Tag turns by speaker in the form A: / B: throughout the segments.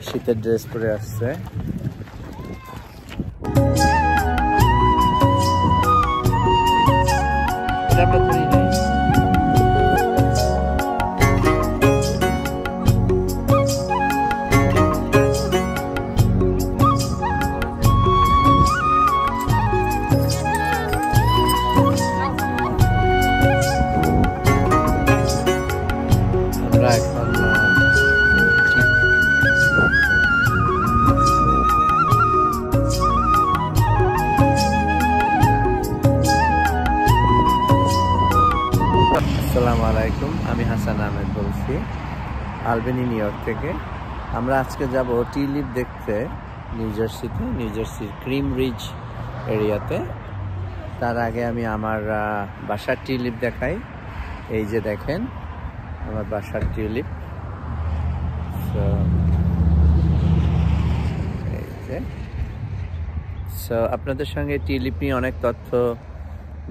A: শীতের ড্রেস পরে আসছে। আমরা এখন আসসালামু আলাইকুম, আমি হাসান আহমেদ বলছি আলবেনি, নিউ ইয়র্ক থেকে। আমরা আজকে যাব টিউলিপ দেখতে নিউ জার্সির ক্রিম রিজ এরিয়াতে। তার আগে আমি আমার বাসার টিউলিপ দেখাই। এই যে দেখেন আমার বাসার টিউলিপ। আপনাদের সঙ্গে টিউলিপ নিয়ে অনেক তথ্য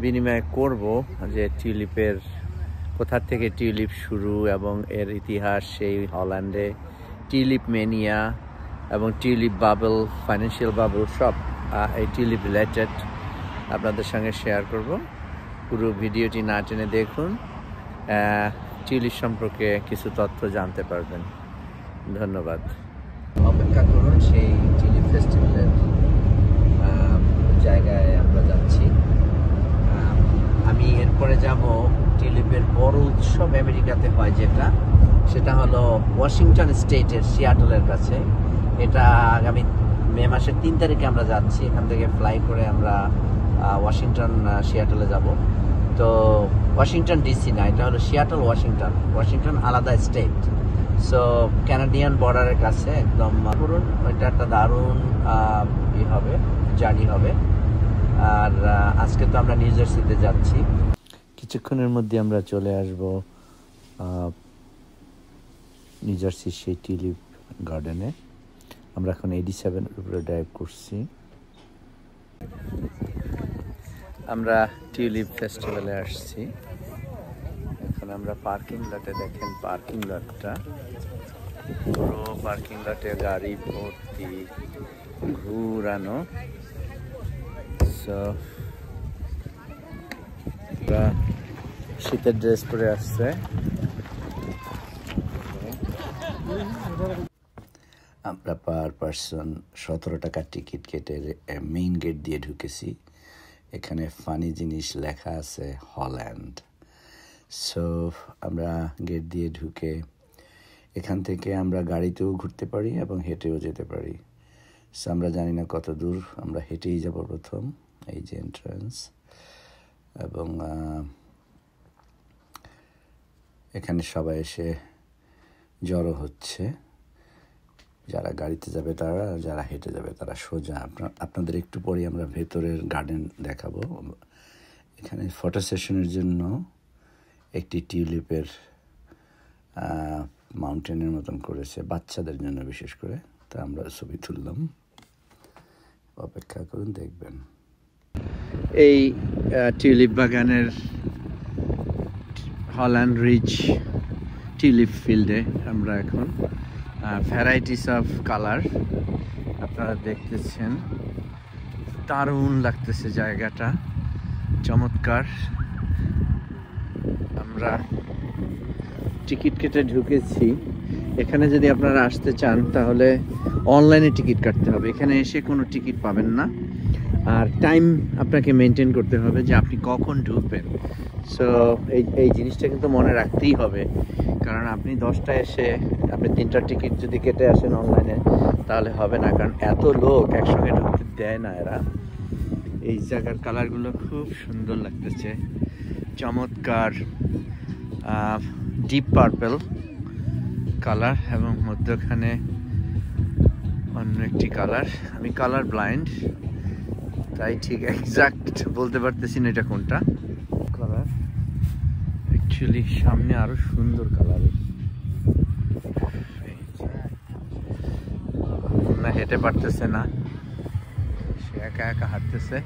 A: বিনিময় করব, যে টিউলিপের কোথা থেকে টিউলিপ শুরু এবং এর ইতিহাস, সেই হল্যান্ডে টিউলিপ ম্যানিয়া এবং টিউলিপ বাবল, ফাইন্যান্সিয়াল বাবল, সব এই টিউলিপ রিলেটেড আপনাদের সঙ্গে শেয়ার করব। পুরো ভিডিওটি না টেনে দেখুন, টিউলিপ সম্পর্কে কিছু তথ্য জানতে পারবেন। ধন্যবাদ। অপেক্ষা করুন, সেই টিউলিপ ফেস্টিভ্যালের জায়গায় আমরা যাচ্ছি। আমি এরপরে যাব টিউলিপের বড় উৎসব আমেরিকাতে হয়, সেটা হলো ওয়াশিংটন স্টেটের সিয়াটলের কাছে। এটা আগামী মে মাসের 3 তারিখে আমরা যাচ্ছি। এখান থেকে ফ্লাই করে আমরা সিয়াটলে যাব। তো ওয়াশিংটন ডিসি না, এটা হলো সিয়াটল ওয়াশিংটন আলাদা স্টেট। সো ক্যানাডিয়ান বর্ডারের কাছে একদম। ধরুন ওইটা একটা দারুণ জার্নি হবে। আর আজকে তো আমরা নিউ জার্সিতে যাচ্ছি, কিছুক্ষণের মধ্যে আমরা চলে আসব নিউ জার্সির সেই টিউলিপ গার্ডেনে। আমরা এখন 87 উপরে ড্রাইভ করছি। আমরা টিউলিপ ফেস্টিভ্যালে আসছি। এখন আমরা পার্কিং লটে, দেখেন পার্কিং লটটা, পুরো পার্কিং লটে গাড়ি ভর্তি ঘুরানো। শীতের ড্রেস পরে আসছে। আমরা পার পার্সন 17 টাকা টিকিট কেটে মেইন গেট দিয়ে ঢুকেছি। এখানে ফানি জিনিস লেখা আছে হল্যান্ড। সো আমরা গেট দিয়ে ঢুকে এখান থেকে আমরা গাড়িতেও ঘুরতে পারি এবং হেঁটেও যেতে পারি। সো আমরা জানি না কত দূর, আমরা হেঁটেই যাব প্রথম। এই যে এন্ট্রান্স, এবং এখানে সবাই এসে জড়ো হচ্ছে। যারা গাড়িতে যাবে তারা, যারা হেঁটে যাবে তারা সোজা। আপনাদের একটু পরেই আমরা ভেতরের গার্ডেন দেখাবো। এখানে ফটো সেশনের জন্য একটি টিউলিপের মাউন্টেনের মতন করেছে, বাচ্চাদের জন্য বিশেষ করে। তা আমরা ছবি তুললাম, অপেক্ষা করুন, দেখবেন। এই টিউলিপ বাগানের হল্যান্ড রিজ টিউলিপ ফিল্ডে আমরা এখন। ভ্যারাইটিস অফ কালার আপনারা দেখতেছেন, দারুণ লাগতেছে জায়গাটা, চমৎকার। আমরা টিকিট কেটে ঢুকেছি। এখানে যদি আপনারা আসতে চান তাহলে অনলাইনে টিকিট কাটতে হবে। এখানে এসে কোনো টিকিট পাবেন না, আর টাইম আপনাকে মেনটেন করতে হবে যে আপনি কখন ঢুকবেন। সো এই জিনিসটা কিন্তু মনে রাখতেই হবে, কারণ আপনি 10টায় এসে আপনি 3টা টিকিট যদি কেটে আসেন অনলাইনে তাহলে হবে না, কারণ এত লোক একসঙ্গে ঢুকতে দেয় না এরা। এই জায়গার কালারগুলো খুব সুন্দর লাগতেছে, চমৎকার ডিপ পার্পল কালার, এবং মধ্যখানে অন্য একটি কালার। আমি কালার ব্লাইন্ড, তাই ঠিক এক্সাক্ট বলতে পারতেছি না এটা কোনটা কালার। অ্যাকচুয়ালি সামনে আরো সুন্দর কালার। না হেঁটে পারতেছে না, সে একা একা হাঁটতেছে।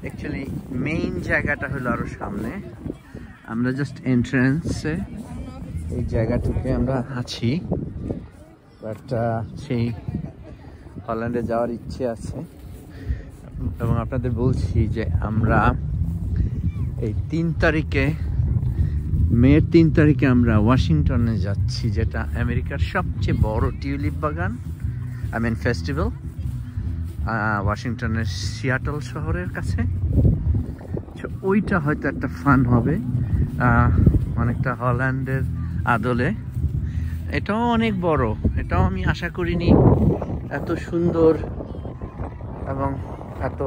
A: অ্যাকচুয়ালি মেইন জায়গাটা হলো আরো সামনে। আমরা জাস্ট এন্ট্রান্সে এই জায়গাটুকে আমরা আছি, বাট সেই হল্যান্ডে যাওয়ার ইচ্ছে আছে। এবং আপনাদের বলছি যে আমরা এই 3 তারিখে, মের 3 তারিখে আমরা ওয়াশিংটনে যাচ্ছি, যেটা আমেরিকার সবচেয়ে বড় টিউলিপ বাগান, আই মিন ফেস্টিভ্যাল, ওয়াশিংটনের সিয়াটল শহরের কাছে। ওইটা হয়তো একটা ফান হবে, অনেকটা হল্যান্ডের আদলে। এটাও অনেক বড়, এটাও আমি আশা করিনি এত সুন্দর এবং এত।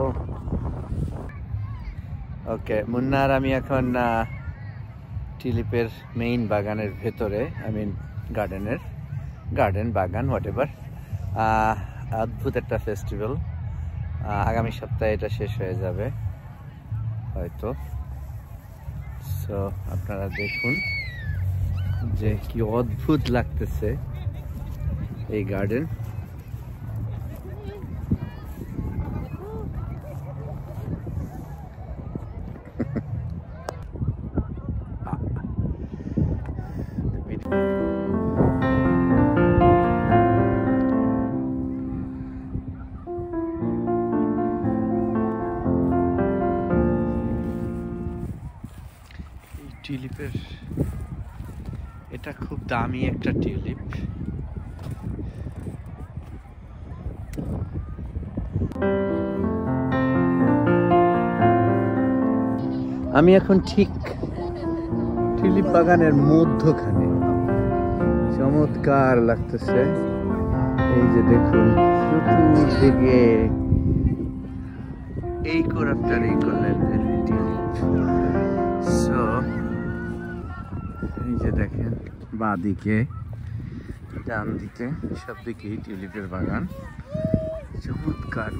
A: ওকে, মুন্নার আমি এখন টিউলিপের মেইন বাগানের ভেতরে, আই মিন গার্ডেন বাগান হোয়াট এভার। অদ্ভুত একটা ফেস্টিভ্যাল, আগামী সপ্তাহে এটা শেষ হয়ে যাবে হয়তো। সো আপনারা দেখুন যে কি অদ্ভুত লাগতেছে এই গার্ডেন। টিউলিপের এটা খুব দামি একটা টিউলিপ। আমি এখন ঠিক টিউলিপ বাগানের মধ্যখানে, চমৎকার লাগতেছে। এই যে দেখুন চতুর্দিকে এই কোরাপটার এই কলের টিউলিপ। সো এই যে দেখেন বাঁদিকে ডান দিকে সব দিকেই টিউলিপের বাগান, চমৎকার।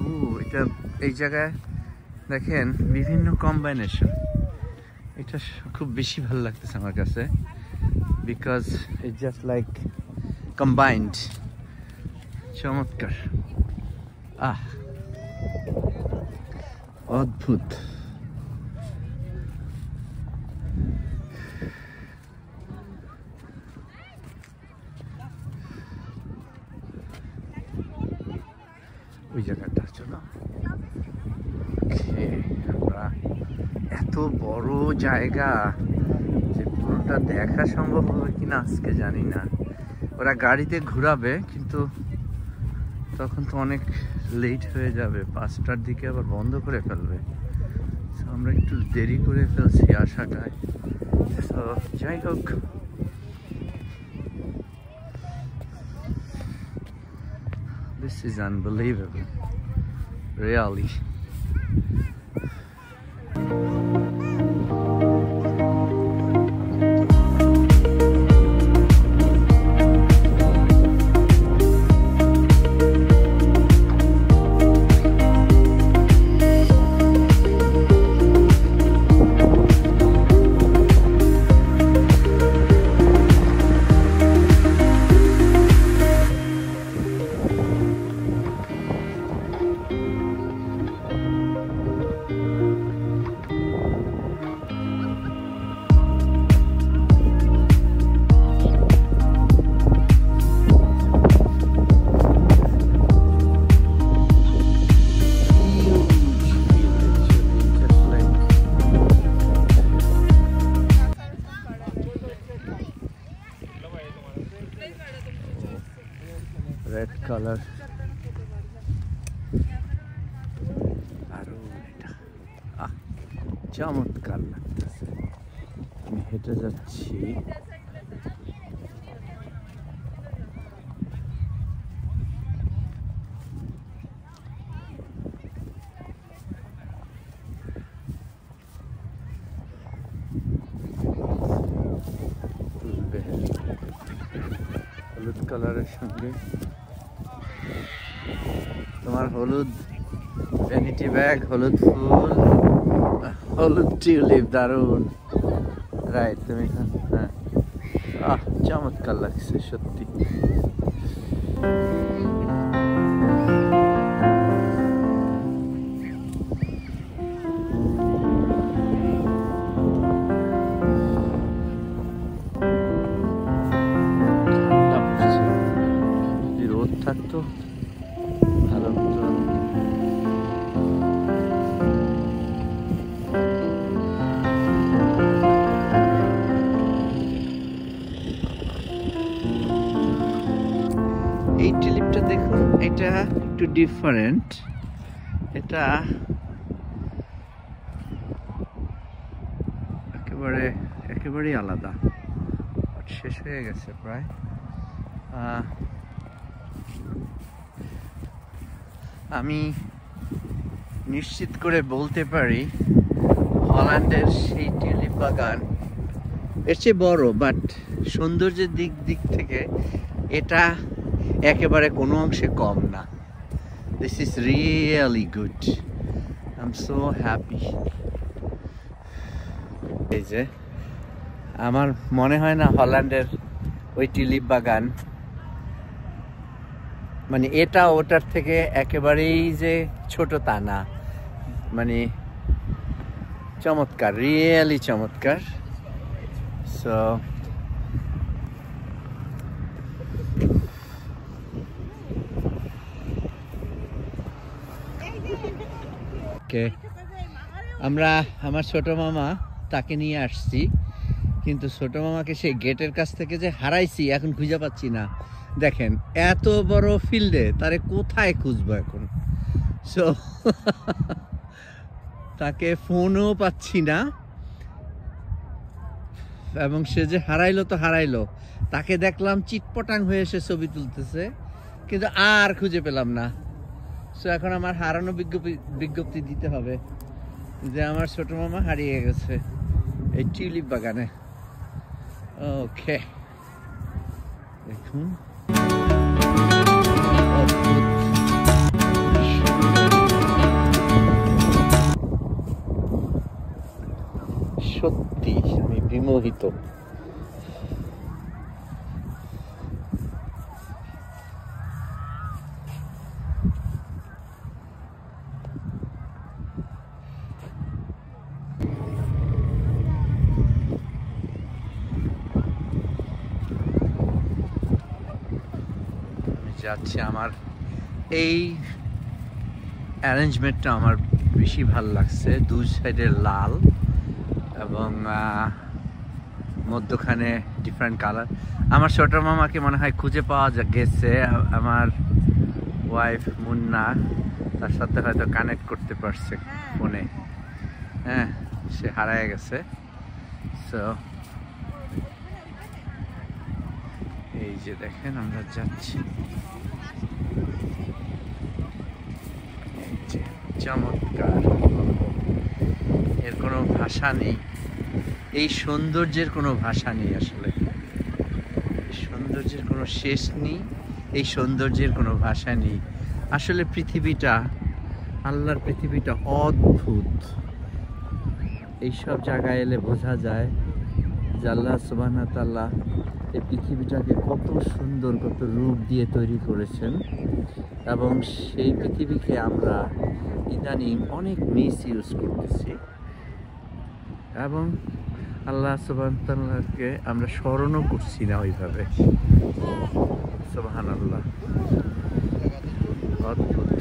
A: এটা এই জায়গায় দেখেন বিভিন্ন কম্বাইনেশন, এটা খুব বেশি ভালো লাগতেছে আমার কাছে, because it just like combined. চমৎকার, অদ্ভুত। ওই জায়গাটা চলো। আমরা এত বড় জায়গা যে পুরোটা দেখা সম্ভব হবে কিনা আজকে জানি না। ওরা গাড়িতে ঘুরাবে, কিন্তু তখন তো অনেক লেট হয়ে যাবে, 5টার দিকে আবার বন্ধ করে ফেলবে। আমরা একটু দেরি করে ফেলছি আসাটায়। তো যাই হোক, this is unbelievable, really. Red colour, আরো এটা চমৎকার লাগতেছে। আমি হেঁটে যাচ্ছি, হলুদ কালারের সঙ্গে তোমার হলুদ ভ্যানিটি ব্যাগ, হলুদ ফুল, হলুদ টিউলিপ, দারুণ। রাইট, তুমি হ্যাঁ, চমৎকার লাগছে সত্যি। থাকতো ভালো হতো। এই টিউলিপটা দেখুন, এটা একটু ডিফারেন্ট। এটা একেবারেই আলাদা, শেষ হয়ে গেছে প্রায়। আমি নিশ্চিত করে বলতে পারি হল্যান্ডের সেই টিউলিপ বাগান এর চেয়ে বড়, বাট সৌন্দর্যের দিক থেকে এটা একেবারে কোনো অংশে কম না। This is really good, I am so happy. এই যে আমার মনে হয় না হল্যান্ডের ওই টিউলিপ বাগান মানে এটা ওটার থেকে একেবারেই যে ছোট তা না, মানে চমৎকার, রিয়েলি চমৎকার। সো আমরা আমার ছোট মামা তাকে নিয়ে আসছি, কিন্তু ছোট মামাকে সেই গেটের কাছ থেকে যে হারাইছি এখন খুঁজে পাচ্ছি না। দেখেন এত বড় ফিল্ডে তারে কোথায় খুঁজবো এখন। সো তাকে ফোনও পাচ্ছি না, এবং সে যে হারাইলো তো হারাইলো। তাকে দেখলাম চিটপটাং হয়ে এসে ছবি তুলতেছে, কিন্তু আর খুঁজে পেলাম না। সো এখন আমার হারানো বিজ্ঞপ্তি দিতে হবে যে আমার ছোট মামা হারিয়ে গেছে এই টিউলিপ বাগানে। ওকে, দেখুন সত্যি আমি বিমোহিত। যাচ্ছে আমার এই অ্যারেঞ্জমেন্টটা আমার বেশি ভালো লাগছে। দুই সাইডে লাল এবং মধ্যখানে ডিফারেন্ট কালার। আমার ছোট মামাকে মনে হয় খুঁজে পাওয়া গেছে, আমার ওয়াইফ মুন্না তার সাথে হয়তো কানেক্ট করতে পারছে ফোনে। হ্যাঁ, সে হারায় গেছে। সো এই যে দেখেন আমরা যাচ্ছি, চমৎকার, এর কোনো ভাষা নেই। এই সৌন্দর্যের কোনো ভাষা নেই আসলে, সৌন্দর্যের কোনো শেষ নেই, এই সৌন্দর্যের কোনো ভাষা নেই। আসলে পৃথিবীটা, আল্লাহর পৃথিবীটা অদ্ভুত। এইসব জায়গায় এলে বোঝা যায় যে আল্লাহ সুবহানাহু ওয়া তাআলা এই পৃথিবীটাকে কত সুন্দর, কত রূপ দিয়ে তৈরি করেছেন, এবং সেই পৃথিবীকে আমরা ইদানিং অনেক মিসইউজ করতেছি, এবং আল্লাহ সুবহানাহু ওয়া তাআলাকে আমরা স্মরণও করছি না ওইভাবে। সুবহানাল্লাহ, অদ্ভুত,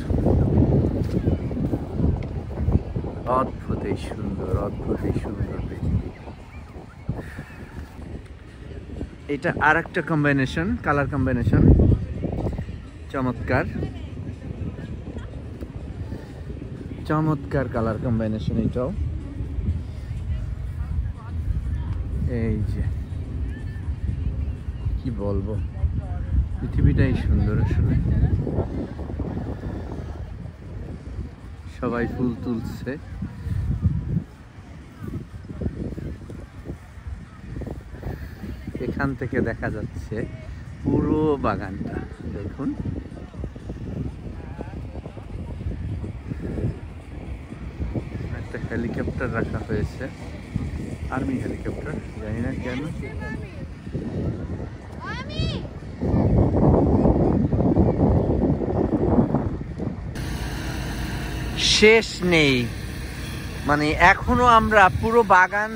A: অদ্ভুত এই সুন্দর, অদ্ভুত এই সুন্দর পৃথিবী। এটা আর একটা কম্বিনেশন, কালার কম্বিনেশন, চমৎকার চমৎকার কালার কম্বিনেশন এটাও। এই যে কি বলবো, পৃথিবীটাই সুন্দর আসলে। সবাই ফুল তুলছে, এখান থেকে দেখা যাচ্ছে পুরো বাগানটা। দেখুন একটা হেলিকপ্টার রাখা হয়েছে, আর্মি হেলিকপ্টার, জানি না কেন। শেষ নেই, মানে এখনো আমরা পুরো বাগান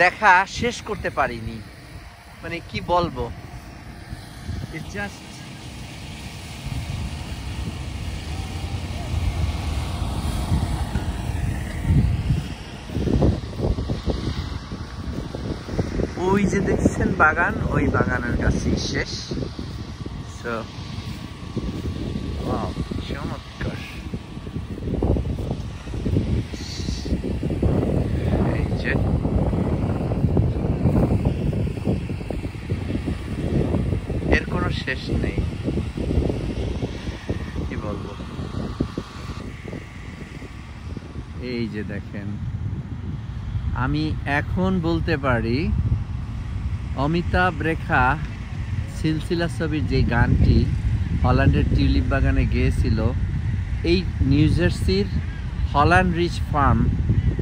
A: দেখা শেষ করতে পারিনি। মানে কি বলবো, ইটস জাস্ট ওই যে দেখছেন বাগান, ওই বাগানের কাছেই শেষ। সো ওয়াও, চমৎকার। এই যে এর কোনো শেষ নেই, কি বলবো। এই যে দেখেন, আমি এখন বলতে পারি অমিতাভ রেখা সিলসিলা ছবির যে গানটি হল্যান্ডের টিউলিপ বাগানে গেয়েছিল, এই নিউ জার্সির হল্যান্ড রিচ ফার্ম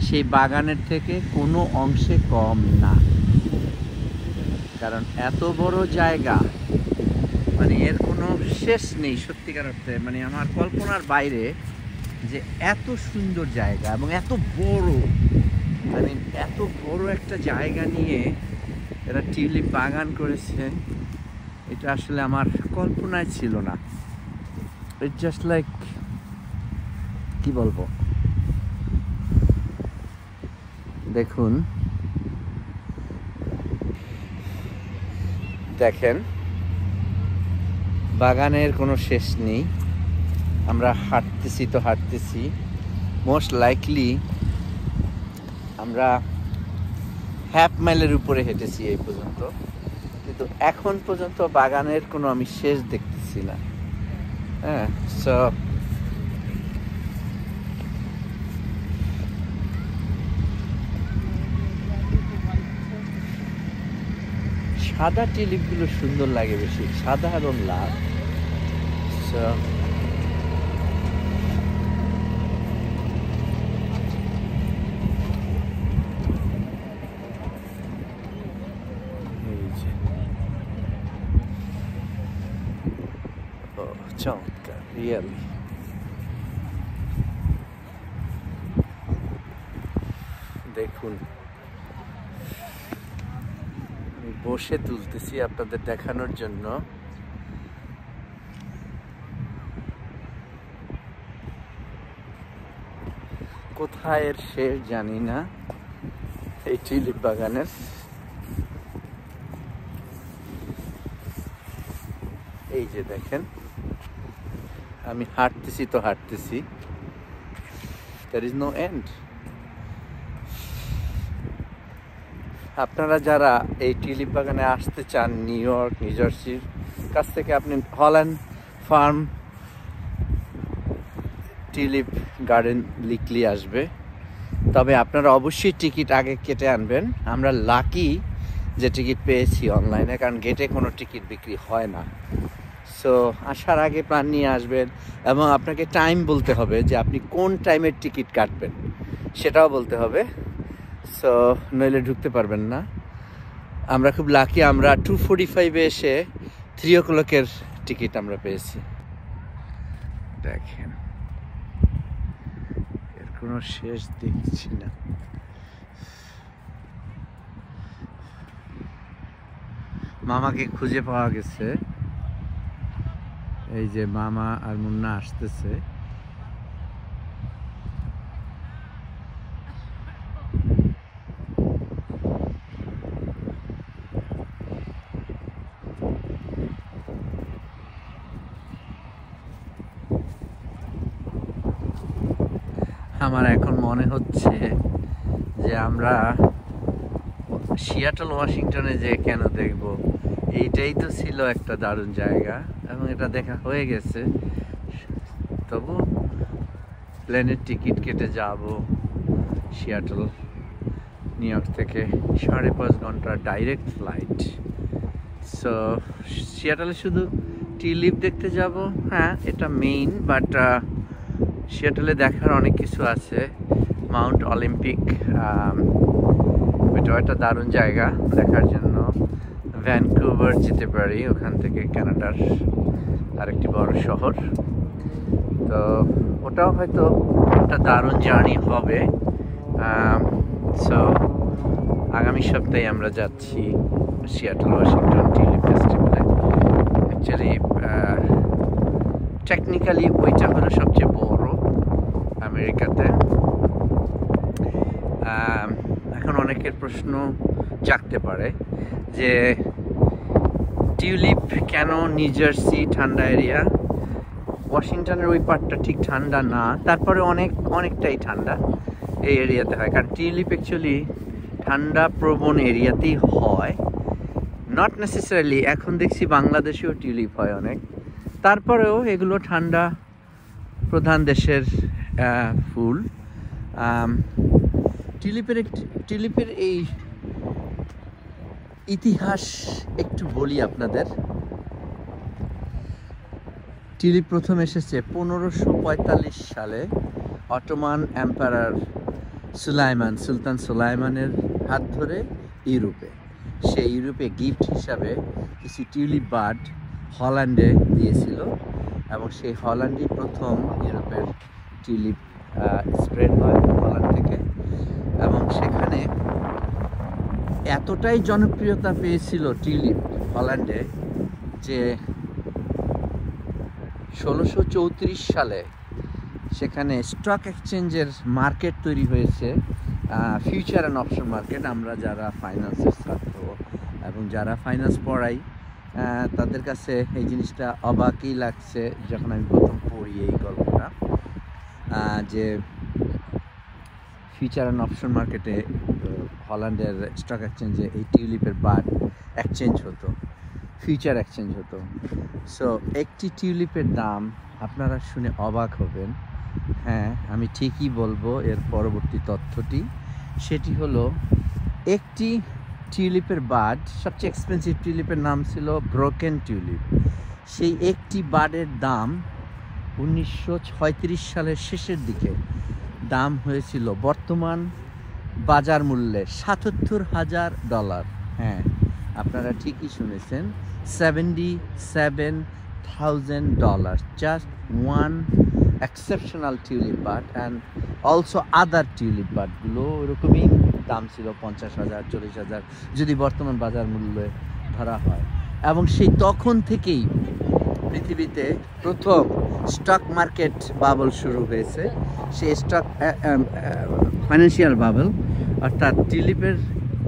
A: সেই বাগানের থেকে কোনো অংশে কম না। কারণ এত বড় জায়গা, মানে এর কোনো শেষ নেই সত্যিকার অর্থে। মানে আমার কল্পনার বাইরে যে এত সুন্দর জায়গা এবং এত বড়, মানে এত বড় একটা জায়গা নিয়ে এরা টিউলিপ বাগান করেছে, এটা আসলে আমার কল্পনায় ছিল না। ইট জাস্ট লাইক, কি বলবো, দেখুন, দেখেন বাগানের কোনো শেষ নেই। আমরা হাঁটতেছি তো হাঁটতেছি, মোস্ট লাইকলি আমরা হাফ মাইলের উপরে হেঁটেছি এই পর্যন্ত, কিন্তু এখন পর্যন্ত বাগানের কোনো আমি শেষ দেখতেছি না। হ্যাঁ, সো সাদা টিউলিপগুলো সুন্দর লাগে বেশি, সাদা এবং লাল। সো চমৎকার, রিয়েলি। দেখুন, বসে তুলতেছি আপনাদের দেখানোর জন্য। কোথায় এর শেষ জানি না এই টিউলিপ বাগানের। এই যে দেখেন, আমি হাঁটতেছি তো হাঁটতেছি, there is no end। আপনারা যারা এই টিউলিপ বাগানে আসতে চান, নিউ ইয়র্ক, নিউ জার্সির কাছ থেকে, আপনি হল্যান্ড ফার্ম টিউলিপ গার্ডেন লিখলি আসবে। তবে আপনারা অবশ্যই টিকিট আগে কেটে আনবেন। আমরা লাকি যে টিকিট পেয়েছি অনলাইনে, কারণ গেটে কোনো টিকিট বিক্রি হয় না। সো আসার আগে প্ল্যান নিয়ে আসবেন, এবং আপনাকে টাইম বলতে হবে যে আপনি কোন টাইমের টিকিট কাটবেন, সেটাও বলতে হবে। সো নইলে ঢুকতে পারবেন না। আমরা খুব লাকি, আমরা 2:45-এ এসে 3 o'clock-এর টিকিট আমরা পেয়েছি। দেখেন, এর কোনো শেষ দেখছি না। মামাকে খুঁজে পাওয়া গেছে। এই যে মামা আর মুন্না আসতেছে। আমার এখন মনে হচ্ছে যে আমরা সিয়াটল ওয়াশিংটনে যে কেন দেখব, এইটাই তো ছিল একটা দারুণ জায়গা, এবং এটা দেখা হয়ে গেছে। তবু প্লেনের টিকিট কেটে যাব সিয়াটল, নিউ ইয়র্ক থেকে 5.5 ঘন্টা ডাইরেক্ট ফ্লাইট। সো সিয়াটলে শুধু টিউলিপ দেখতে যাব, হ্যাঁ এটা মেইন, বাট সিয়াটলে দেখার অনেক কিছু আছে। মাউন্ট অলিম্পিক, এটাও একটা দারুণ জায়গা দেখার জন্য। ভ্যানকুভার যেতে পারি, ওখান থেকে কানাডার আরেকটি বড় শহর। তো ওটাও হয়তো একটা দারুণ জার্নি হবে। সো আগামী সপ্তাহে আমরা যাচ্ছি সিয়াটল ওয়াশিংটন টিউলিপ ফেস্টিভ্যালে। অ্যাকচুয়ালি টেকনিক্যালি ওইটা হলো সবচেয়ে বড় আমেরিকাতে। এখন অনেকের প্রশ্ন জাগতে পারে যে টিউলিপ কেন নিউ জার্সি ঠান্ডা এরিয়া, ওয়াশিংটনের ওই পার্টটা ঠিক ঠান্ডা না, তারপরে অনেকটাই ঠান্ডা এই এরিয়াতে হয়, কারণ টিউলিপ অ্যাকচুয়ালি ঠান্ডা প্রবণ এরিয়াতেই হয়, নট নেসেসারিলি। এখন দেখছি বাংলাদেশেও টিউলিপ হয় অনেক, তারপরেও এগুলো ঠান্ডা প্রধান দেশের ফুল। টিউলিপের এই ইতিহাস একটু বলি আপনাদের। টিউলিপ প্রথম এসেছে 1545 সালে অটোমান এম্পারার সুলতান সুলাইমানের হাত ধরে ইউরোপে। সেই ইউরোপে গিফট হিসাবে কিছু টিউলিপ বার্ড হল্যান্ডে দিয়েছিল, এবং সেই হল্যান্ডই প্রথম ইউরোপের টিউলিপ স্প্রেড হয় হল্যান্ড থেকে, এবং সেখানে এতটাই জনপ্রিয়তা পেয়েছিল টিউলিপ হল্যান্ডে যে 1634 সালে সেখানে স্টক এক্সচেঞ্জের মার্কেট তৈরি হয়েছে, ফিউচার অ্যান্ড অপশন মার্কেট। আমরা যারা ফাইন্যান্সের ছাত্র এবং যারা ফাইন্যান্স পড়াই তাদের কাছে এই জিনিসটা অবাকই লাগছে যখন আমি প্রথম পড়ি এই গল্পটা, যে ফিউচার অ্যান্ড অপশন মার্কেটে হল্যান্ডের স্টক এক্সচেঞ্জে এই টিউলিপের বার্ড এক্সচেঞ্জ হতো, ফিউচার এক্সচেঞ্জ হতো। সো একটি টিউলিপের দাম আপনারা শুনে অবাক হবেন। হ্যাঁ, আমি ঠিকই বলবো এর পরবর্তী তথ্যটি, সেটি হলো একটি টিউলিপের বার্ড, সবচেয়ে এক্সপেন্সিভ টিউলিপের নাম ছিল ব্রোকেন টিউলিপ। সেই একটি বার্ডের দাম 1936 সালের শেষের দিকে দাম হয়েছিল বর্তমান বাজার মূল্যে $77,000। হ্যাঁ, আপনারা ঠিকই শুনেছেন, $77,000, just one exceptional tulip bird. And also other tulip বার্ডগুলো ওরকমই দাম ছিল 50,000, 40,000 যদি বর্তমান বাজার মূল্যে ধরা হয়। এবং সেই তখন থেকেই পৃথিবীতে প্রথম স্টক মার্কেট বাবল শুরু হয়েছে। সেই স্টক ফাইন্যান্সিয়াল বাবল, অর্থাৎ টিউলিপের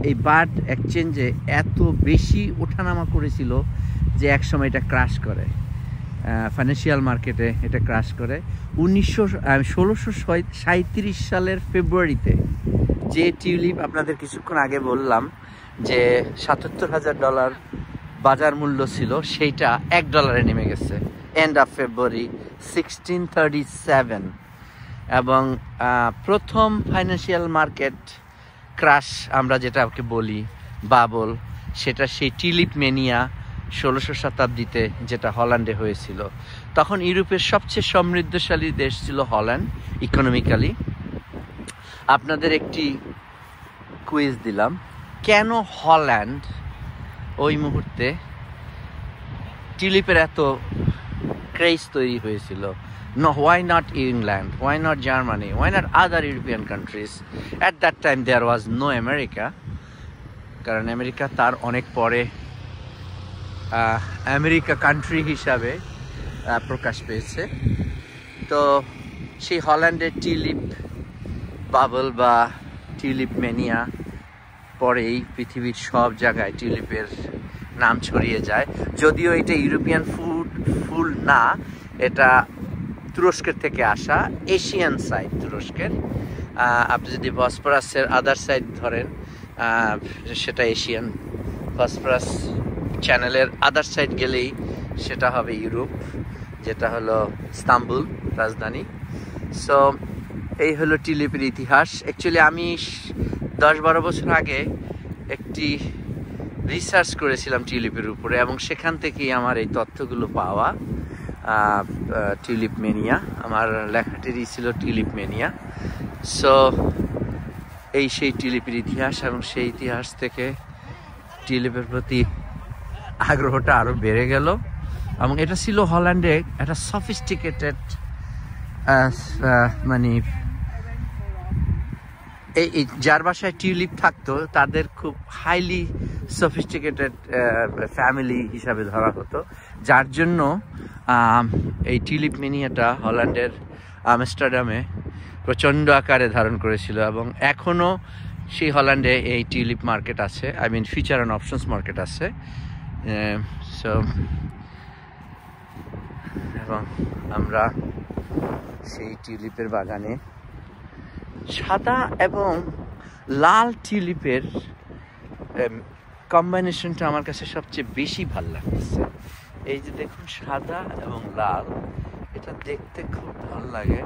A: এই বার্ড এক্সচেঞ্জে এত বেশি ওঠানামা করেছিল যে একসময় এটা ক্রাশ করে, ফাইন্যান্সিয়াল মার্কেটে এটা ক্রাশ করে। 1637 সালের ফেব্রুয়ারিতে যে টিউলিপ আপনাদের কিছুক্ষণ আগে বললাম যে $77,000 বাজার মূল্য ছিল, সেইটা $1 নেমে গেছে এন্ড অফ ফেব্রুয়ারি 1637। এবং প্রথম ফাইন্যান্সিয়াল মার্কেট ক্রাশ আমরা যেটাকে বলি বাবল, সেটা সেই টিউলিপ মেনিয়া 16শ শতাব্দীতে যেটা হল্যান্ডে হয়েছিল। তখন ইউরোপের সবচেয়ে সমৃদ্ধশালী দেশ ছিল হল্যান্ড ইকোনমিক্যালি। আপনাদের একটি কুইজ দিলাম, কেন হল্যান্ড ওই মুহূর্তে টিউলিপের এত ক্রেজ তৈরি হয়েছিল? No, why not England? Why not Germany? Why not other European countries? At that time there was no America, কারণ আমেরিকা তার অনেক পরে আমেরিকা কান্ট্রি হিসাবে প্রকাশ পেয়েছে। তো সেই হল্যান্ডের টিউলিপ বাবল বা টিউলিপ ম্যানিয়া পরেই পৃথিবীর সব জায়গায় টিউলিপের নাম ছড়িয়ে যায়। যদিও এটা ইউরোপিয়ান ফুল না, এটা তুরস্কের থেকে আসা, এশিয়ান সাইড তুরস্কের। আপনি যদি বসফরাসের আদার সাইড ধরেন সেটা এশিয়ান, বসফরাস চ্যানেলের আদার সাইড গেলেই সেটা হবে ইউরোপ, যেটা হলো ইস্তাম্বুল রাজধানী। সো এই হলো টিউলিপের ইতিহাস। অ্যাকচুয়ালি আমি 10-12 বছর আগে একটি রিসার্চ করেছিলাম টিউলিপের উপরে, এবং সেখান থেকেই আমার এই তথ্যগুলো পাওয়া। টিউলিপ মেনিয়া, আমার লেখাটিরই ছিল টিউলিপ মেনিয়া। সো এই সেই টিউলিপের ইতিহাস, এবং সেই ইতিহাস থেকে টিউলিপের প্রতি আগ্রহটা আরও বেড়ে গেল। এবং এটা ছিল হল্যান্ডে একটা সফিস্টিকেটেড মানে এই যার বাসায় টিউলিপ থাকতো তাদের খুব হাইলি সফিস্টিকেটেড ফ্যামিলি হিসাবে ধরা হতো, যার জন্য এই টিউলিপ মেনিয়াটা হল্যান্ডের আমস্টারডামে প্রচণ্ড আকারে ধারণ করেছিল। এবং এখনও সেই হল্যান্ডে এই টিউলিপ মার্কেট আছে, I mean feature and options market আছে। সো এবং আমরা সেই টিউলিপের বাগানে সাদা এবং লাল টিউলিপের কম্বিনেশনটা আমার কাছে সবচেয়ে বেশি ভালো লাগতেছে। এই যে দেখুন সাদা এবং লাল, এটা দেখতে খুব ভালো লাগে।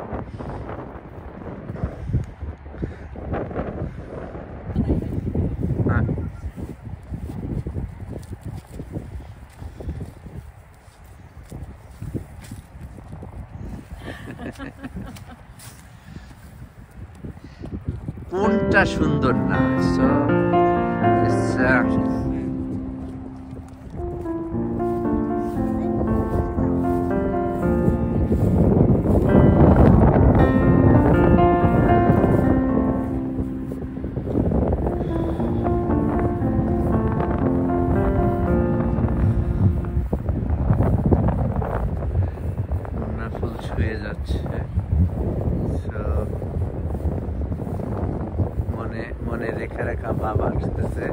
A: কোনটা সুন্দর না? সো ফুল ছুঁয়ে যাচ্ছে। মনে রেখা রেখা ভাব আসতেছে।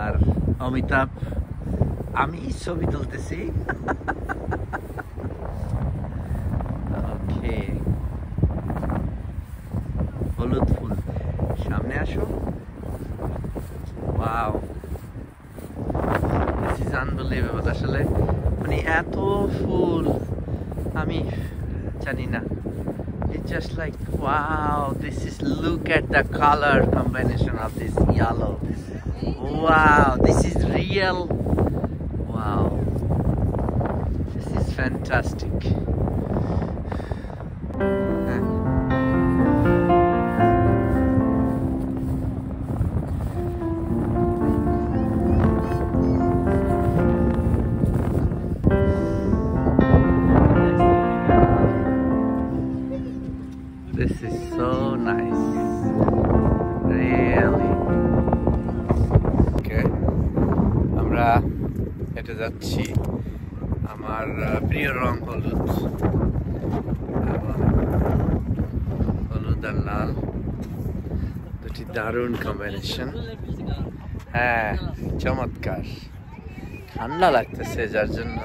A: আর অমিতাভ, আমি ছবি তুলতেছি। ওকে, হলুদ ফুল, সামনে আসো। Wow, this is unbelievable. আসলে মানে এত ফুল আমি জানি না। It's just like, wow, this is, look at the color combination of this yellow. Wow, this is real. Wow, this is fantastic. This is so nice, really. Okay, আমরা হেঁটে যাচ্ছি। আমার প্রিয় রং হলুদ, এবং হলুদ আর লাল দুটি দারুণ কম্বিনেশন। হ্যাঁ, চমৎকার। ঠান্ডা লাগতেছে যার জন্য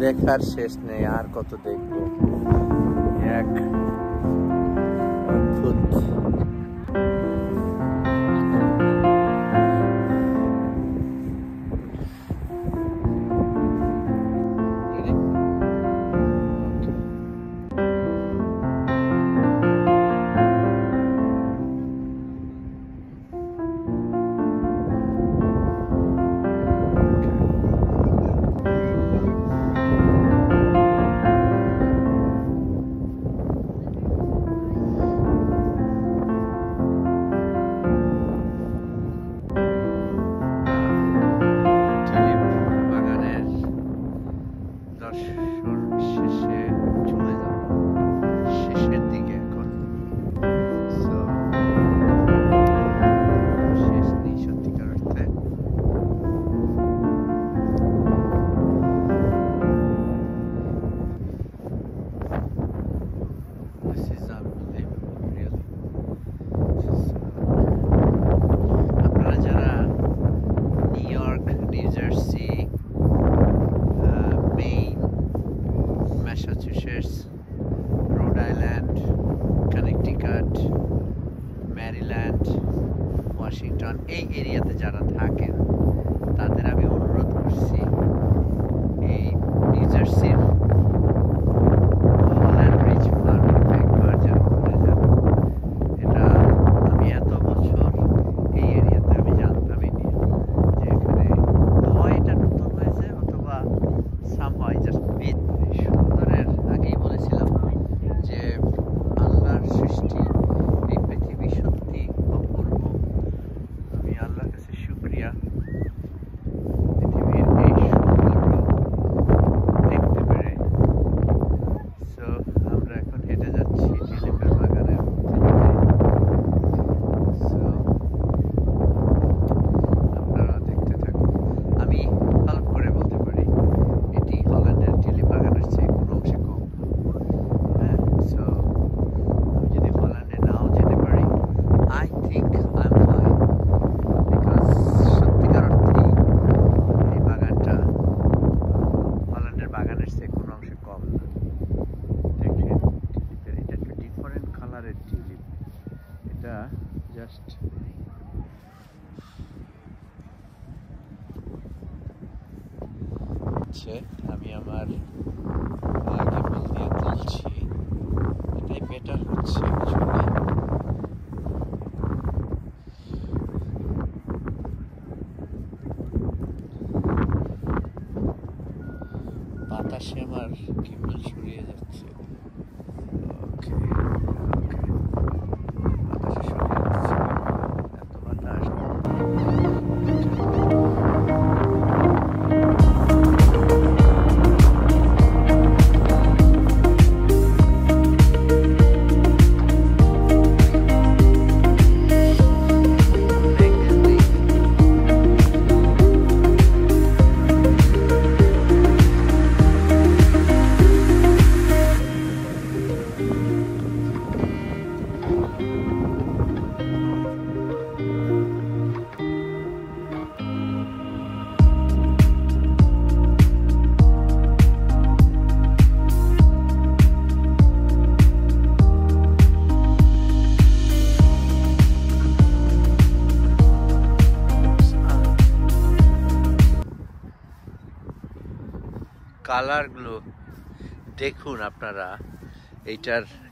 A: দেখার শেষ নেই, আর কত দেখবো। এক অদ্ভুত যাচ্ছে, আমি আমার গিম্বল দিয়ে তুলছি, এটাই বেটার হচ্ছে। বাতাসে আমার গিম্বল ছড়িয়ে যাচ্ছে। ওকে ওকে, বাতাসে ছড়িয়ে যাচ্ছে, এত বাতাস। কালারগুলো দেখুন আপনারা,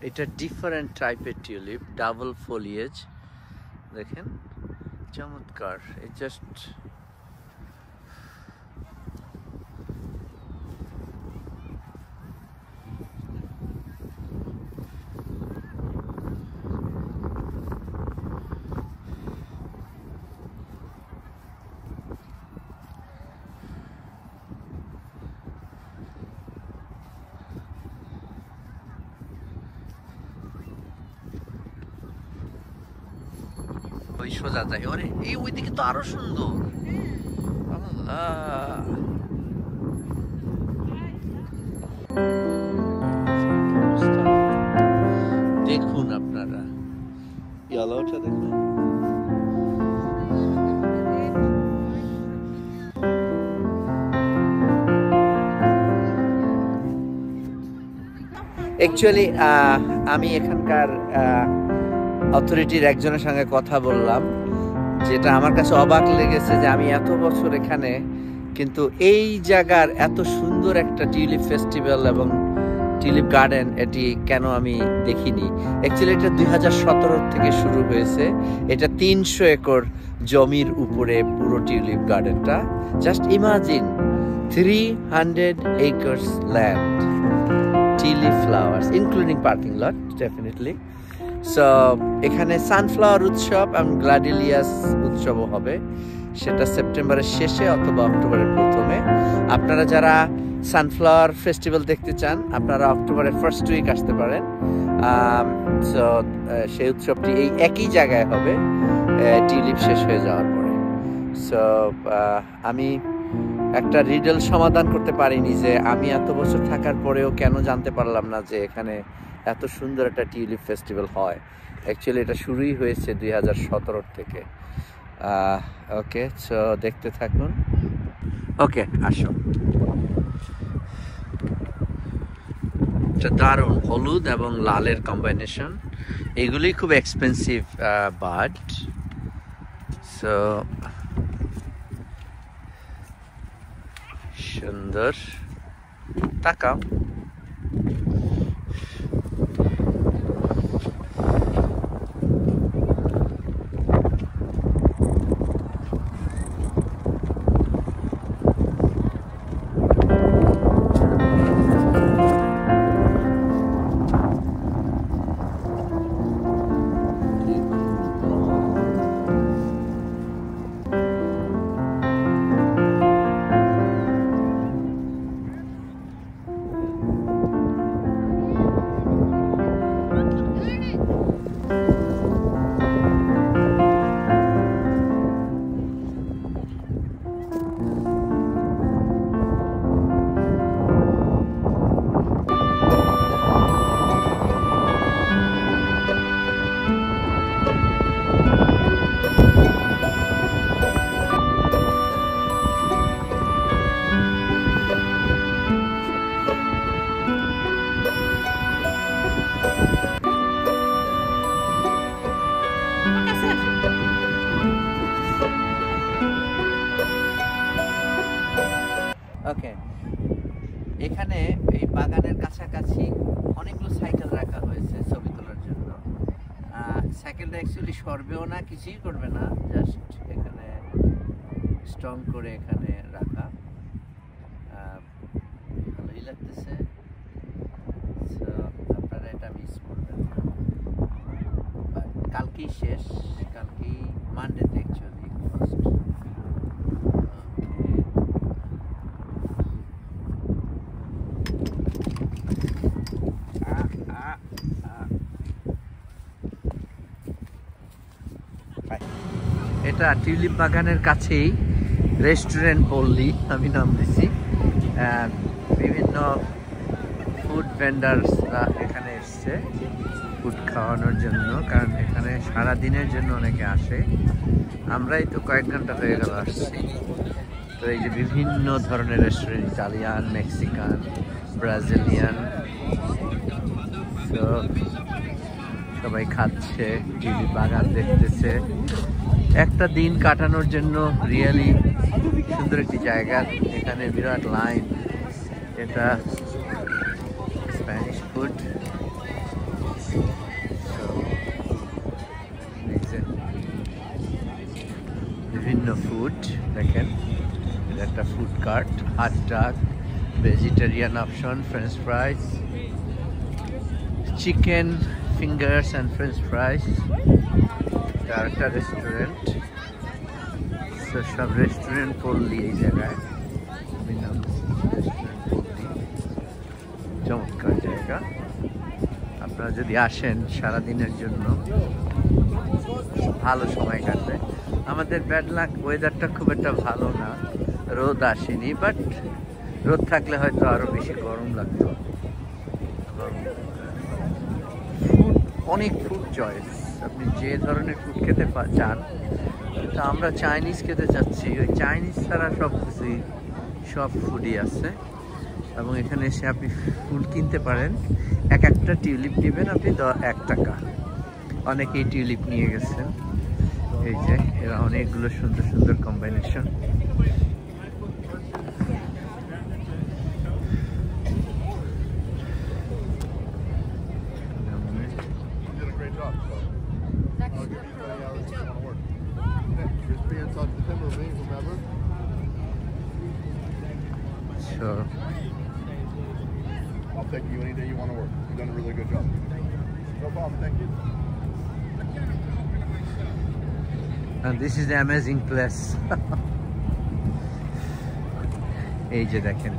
A: এটা ডিফারেন্ট টাইপের টিউলিপ, ডাবল ফোলিয়েজ, দেখেন চমৎকার। it just ওই সোজা যায়, ওরে এই ওইদিকে তো আরো সুন্দর। আল্লাহ, দেখুন আপনারা ইয়েলোটা দেখুন। অ্যাকচুয়ালি আমি এখানকার অথরিটির একজনের সঙ্গে কথা বললাম, যেটা আমার কাছে অবাক লেগেছে যে আমি এত বছর এখানে, কিন্তু এই জায়গার এত সুন্দর একটা টিউলিপ ফেস্টিভ্যাল এবং টিউলিপ গার্ডেন এটি কেন আমি দেখিনি। অ্যাকচুয়ালি এটা 2017 থেকে শুরু হয়েছে। এটা 300 একর জমির উপরে পুরো টিউলিপ গার্ডেনটা। Just imagine 300 acres land, tulip flowers including parking lot definitely. So এখানে সানফ্লাওয়ার উৎসব এবং গ্লাডিলিয়াস উৎসবও হবে, সেটা সেপ্টেম্বরের শেষে অথবা অক্টোবরের প্রথমে। আপনারা যারা সানফ্লাওয়ার ফেস্টিভ্যাল দেখতে চান, আপনারা অক্টোবরের ফার্স্ট উইক আসতে পারেন। সো সেই উৎসবটি এই একই জায়গায় হবে টিউলিপ শেষ হয়ে যাওয়ার পরে। সো আমি একটা রিডল সমাধান করতে পারিনি যে আমি এত বছর থাকার পরেও কেন জানতে পারলাম না যে এখানে এত সুন্দর একটা টিউলিপ ফেস্টিভ্যাল হয়। অ্যাকচুয়ালি এটা শুরুই হয়েছে 2017 থেকে। ওকে, সো দেখতে থাকুন। ওকে, আসো। এটা দারুণ, হলুদ এবং লালের কম্বিনেশন। এগুলি খুব এক্সপেন্সিভ বার্ড। সো সুন্দর, তাকাও। Okay, এখানে এই বাগানের কাছাকাছি অনেকগুলো সাইকেল রাখা হয়েছে ছবি তোলার জন্য। সাইকেলটা অ্যাকচুয়ালি সরবেও না, কিছুই করবে না, জাস্ট এখানে স্ট্রং করে এখানে রাখা। ভালোই লাগতেছে। আপনারা এটা মিস করবেন না। কালকেই শেষ, কালকেই মানডেতে অ্যাকচুয়ালি ফার্স্ট। এটা টিউলিপ বাগানের কাছেই রেস্টুরেন্ট পল্লী, আমি নাম দিছি। বিভিন্ন ফুড ভেন্ডার্সরা এখানে এসছে ফুড খাওয়ানোর জন্য, কারণ এখানে সারা দিনের জন্য অনেকে আসে। আমরাই তো কয়েক ঘন্টা হয়ে গেল আসছি। তো এই যে বিভিন্ন ধরনের রেস্টুরেন্ট, ইটালিয়ান, মেক্সিকান, ব্রাজিলিয়ান, তো সবাই খাচ্ছে, টিউলিপ বাগান দেখতেছে। একটা দিন কাটানোর জন্য রিয়েলি সুন্দর একটি জায়গা। এখানে বিরাট লাইন। এটা স্প্যানিশ ফুড, বিভিন্ন ফুড দেখেন। এটা একটা food cart, hot dog, vegetarian option, French ফ্রাইজ, chicken fingers and French ফ্রাইজ। এটা একটা রেস্টুরেন্ট। তো সব রেস্টুরেন্ট পল্লী এই জায়গায়। চমৎকার জায়গা। আপনারা যদি আসেন সারাদিনের জন্য ভালো সময় কাটবে। আমাদের ব্যাড লাক, ওয়েদারটা খুব একটা ভালো না, রোদ আসেনি, বাট রোদ থাকলে হয়তো আরো বেশি গরম লাগতো। অনেক ফুড চয়েস, আপনি যে ধরনের ফুড খেতে চান। তো আমরা চাইনিজ খেতে চাচ্ছি, ওই চাইনিজ ছাড়া সব কিছুই, সব ফুডই আছে। এবং এখানে এসে আপনি ফুল কিনতে পারেন। এক একটা টিউলিপ নেবেন আপনি 1 টাকা। অনেকেই টিউলিপ নিয়ে গেছেন। এই যে এরা অনেকগুলো সুন্দর সুন্দর combination. So
B: I'll take you any day you want to work. You've done a really good job. No problem. Thank you.
A: and this is the amazing place. এই যে দেখেন,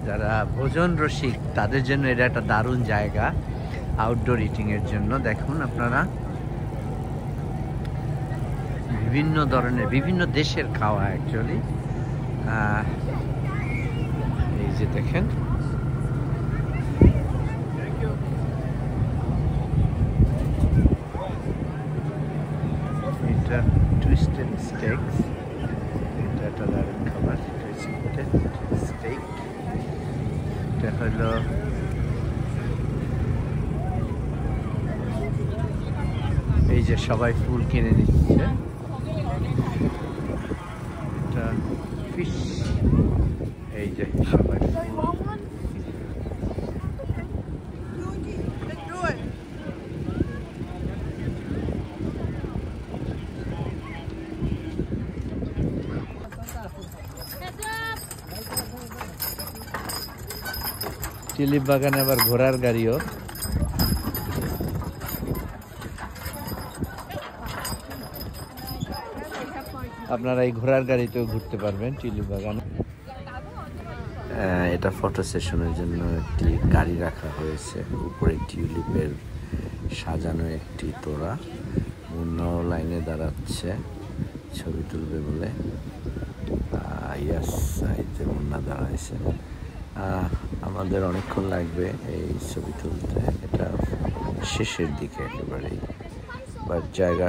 A: যারা ভোজন রসিক তাদের জন্য এটা একটা দারুণ জায়গা আউটডোর ইটিং এর জন্য। দেখুন আপনারা বিভিন্ন ধরনের, বিভিন্ন দেশের খাওয়া অ্যাকচুয়ালি। এই যে দেখেন, এটা টুইস্টেড স্টেকস, এটা একটা দারুণ খাবার। টুইস্টেড স্টেক, এটা হলো এই যে সবাই ফুল কিনে নিচ্ছে। এটা ফিশ, এই যে সবাই টিউলিপ বাগানে আবার ঘোড়ার গাড়িও। আপনারা এই ঘোড়ার গাড়িতেও ঘুরতে পারবেন টিউলিপ বাগানে। এটা ফটো সেশনের জন্য একটি গাড়ি রাখা হয়েছে, উপরে টিউলিপের সাজানো একটি তোড়া। মুন্নাও লাইনে দাঁড়াচ্ছে ছবি তুলবে বলে। ইয়াস, এই যে মুন্না দাঁড়াইছে। আমাদের অনেকক্ষণ লাগবে এই ছবি তুলতে, এটা শেষের দিকে একেবারেই। বাট জায়গা,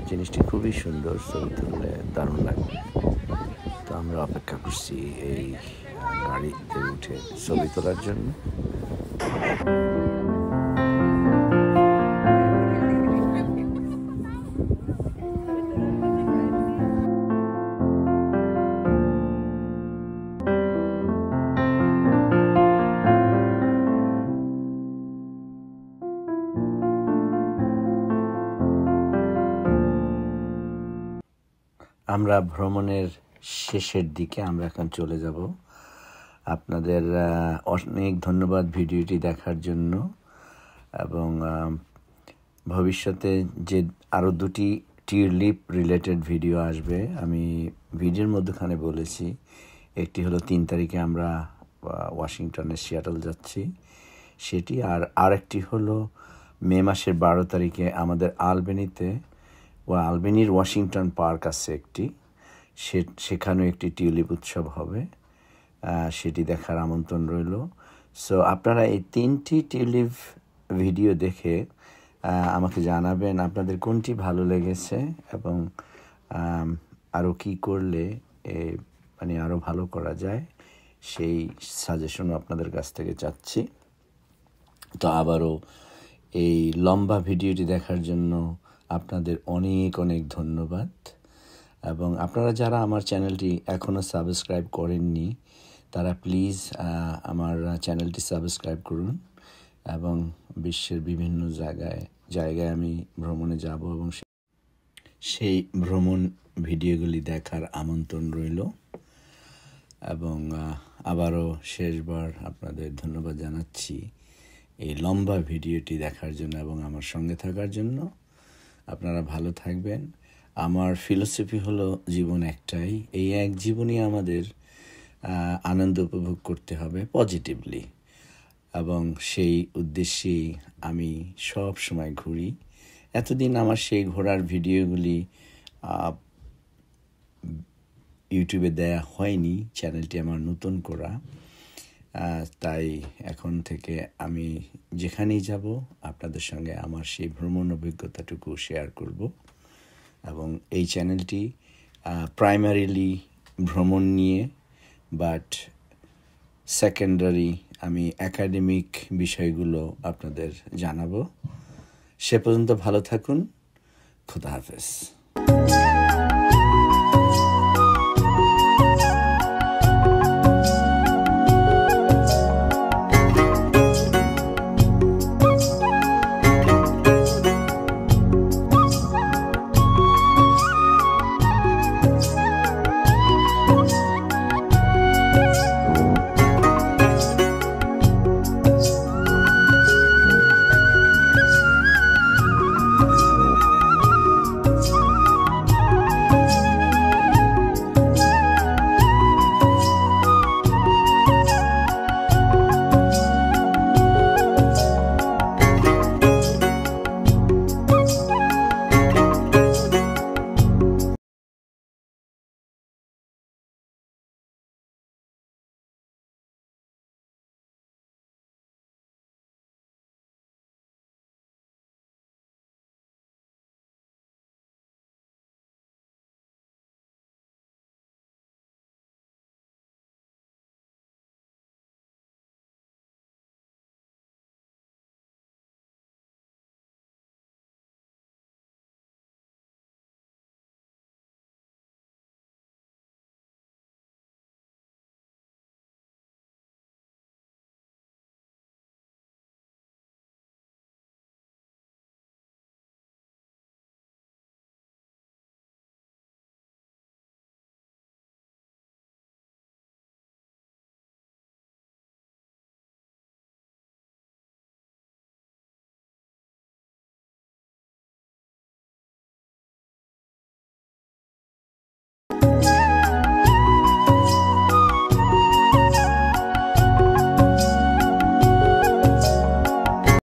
A: জিনিসটি খুবই সুন্দর, ছবি তুললে দারুণ লাগবে। তো আমরা অপেক্ষা করছি এই গাড়িতে উঠে ছবি তোলার জন্য। আমরা ভ্রমণের শেষের দিকে আমরা এখন চলে যাব। আপনাদের অনেক ধন্যবাদ ভিডিওটি দেখার জন্য, এবং ভবিষ্যতে যে আরও 2টি টিউলিপ রিলেটেড ভিডিও আসবে। আমি ভিডিওর মধ্যখানে বলেছি, একটি হলো 3 তারিখে আমরা ওয়াশিংটনের সিয়াটল যাচ্ছি সেটি, আর আরেকটি হলো মে মাসের 12 তারিখে আমাদের আলবেনির ওয়াশিংটন পার্ক আছে একটি, সেখানেও একটি টিউলিপ উৎসব হবে, সেটি দেখার আমন্ত্রণ রইল। সো আপনারা এই 3টি টিউলিপ ভিডিও দেখে আমাকে জানাবেন আপনাদের কোনটি ভালো লেগেছে, এবং আরও কী করলে মানে আরও ভালো করা যায় সেই সাজেশনও আপনাদের কাছ থেকে চাচ্ছি। তো আবারও এই লম্বা ভিডিওটি দেখার জন্য আপনাদের অনেক অনেক ধন্যবাদ, এবং আপনারা যারা আমার চ্যানেলটি এখনও সাবস্ক্রাইব করেননি তারা প্লিজ আমার চ্যানেলটি সাবস্ক্রাইব করুন, এবং বিশ্বের বিভিন্ন জায়গায় আমি ভ্রমণে যাব এবং সেই ভ্রমণ ভিডিওগুলি দেখার আমন্ত্রণ রইল। এবং আবারও শেষবার আপনাদের ধন্যবাদ জানাচ্ছি এই লম্বা ভিডিওটি দেখার জন্য এবং আমার সঙ্গে থাকার জন্য। আপনারা ভালো থাকবেন। আমার ফিলোসফি হলো জীবন একটাই, এই এক জীবনই আমাদের আনন্দ উপভোগ করতে হবে পজিটিভলি, এবং সেই উদ্দেশ্যেই আমি সব সময় ঘুরি। এতদিন আমার সেই ঘোরার ভিডিওগুলি ইউটিউবে দেয়া হয়নি, চ্যানেলটি আমার নতুন করা, তাই এখন থেকে আমি যেখানেই যাব আপনাদের সঙ্গে আমার সেই ভ্রমণ অভিজ্ঞতাটুকু শেয়ার করব। এবং এই চ্যানেলটি প্রাইমারিলি ভ্রমণ নিয়ে, বাট সেকেন্ডারি আমি একাডেমিক বিষয়গুলো আপনাদের জানাবো। সে পর্যন্ত ভালো থাকুন। খোদা হাফেজ।